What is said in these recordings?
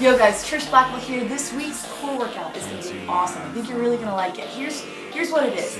Yo guys, Trish Blackwell here. This week's core workout is going to be awesome. I think you're really going to like it. Here's what it is.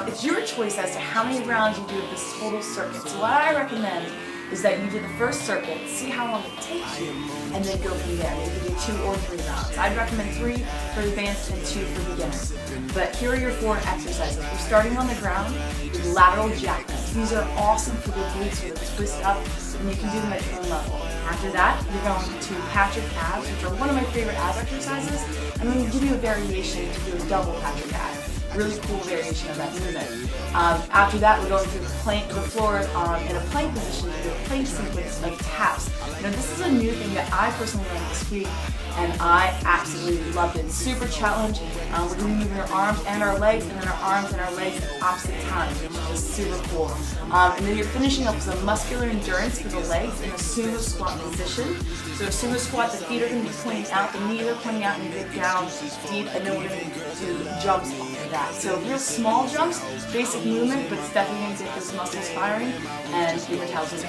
It's your choice as to how many rounds you do of this total circuit. So what I recommend is that you do the first circuit, see how long it takes you, and then go from there. Maybe do 2 or 3 rounds. I'd recommend 3 for advanced and 2 for beginners. But here are your 4 exercises. We're starting on the ground with lateral jack knifes. These are awesome for the glutes with a twist up, and you can do them at your own level. After that, you're going to pat your calves, which are one of my favorite ab exercises. I'm going to give you a variation to do a double pat your calves. Really cool variation of that movement. After that, we're going to the floor in a plank position to do a plank sequence of taps. Now, this is a new thing that I personally learned this week, and I absolutely loved it. Super challenge. We're going to be moving our arms and our legs, and then our arms and our legs at opposite times, which is just super cool. And then you're finishing up with some muscular endurance for the legs in a sumo squat position. So a sumo squat, the feet are going to be pointing out, the knees are pointing out, and you get down deep, and then we're going to do jumps off of that. So real small jumps, basic movement, but it's definitely going to get those muscles firing and your metabolism.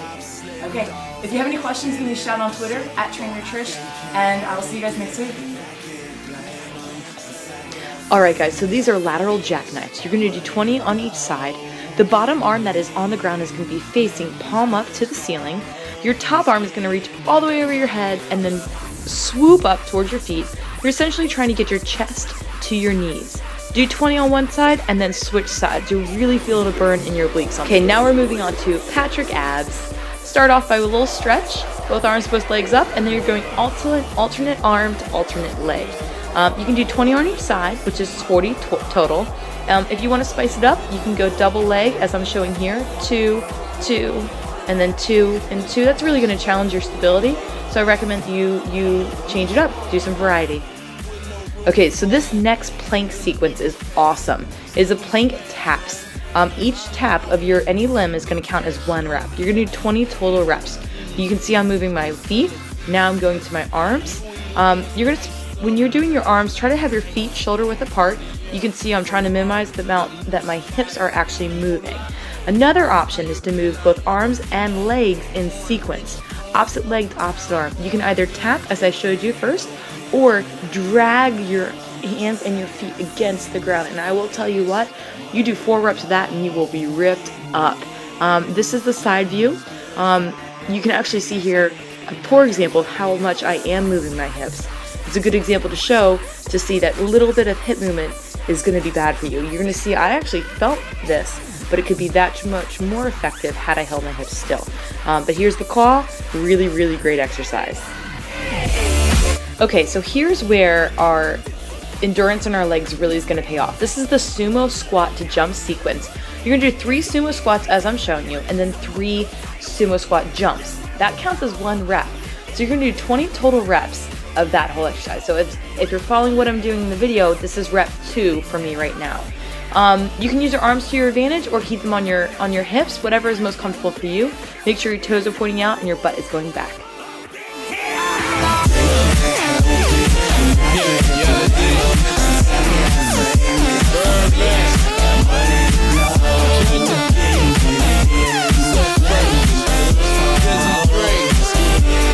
Okay, if you have any questions, give me a shout on Twitter @TrainerTrish, and I will see you guys next week. Alright guys, so these are lateral jack knifes. You're going to do 20 on each side. The bottom arm that is on the ground is going to be facing palm up to the ceiling. Your top arm is going to reach all the way over your head and then swoop up towards your feet. You're essentially trying to get your chest to your knees. Do 20 on one side and then switch sides. You'll really feel it burn in your obliques. Okay, now we're moving on to Patrick abs. Start off by a little stretch, both arms, both legs up, and then you're going alternate arm to alternate leg. You can do 20 on each side, which is 40 total. If you want to spice it up, you can go double leg, as I'm showing here, 2, 2, and then 2 and 2. That's really going to challenge your stability, so I recommend you change it up, do some variety. Okay, so this next plank sequence is awesome. It's a plank taps. Each tap of your any limb is going to count as 1 rep. You're going to do 20 total reps. You can see I'm moving my feet. Now I'm going to my arms. When you're doing your arms, try to have your feet shoulder width apart. You can see I'm trying to minimize the amount that my hips are actually moving. Another option is to move both arms and legs in sequence. Opposite leg to opposite arm. You can either tap, as I showed you first, or drag your hands and your feet against the ground. And I will tell you what, you do 4 reps of that and you will be ripped up. This is the side view. You can actually see here a poor example of how much I am moving my hips. It's a good example to see that little bit of hip movement is going to be bad for you. You're going to see I actually felt this, but it could be that much more effective had I held my hips still. But here's the call, really, really great exercise. Okay, so here's where our endurance in our legs really is going to pay off. This is the sumo squat to jump sequence. You're going to do 3 sumo squats as I'm showing you, and then 3 sumo squat jumps. That counts as 1 rep. So you're going to do 20 total reps of that whole exercise. So if you're following what I'm doing in the video, this is rep 2 for me right now. You can use your arms to your advantage or keep them on your hips, whatever is most comfortable for you. Make sure your toes are pointing out and your butt is going back.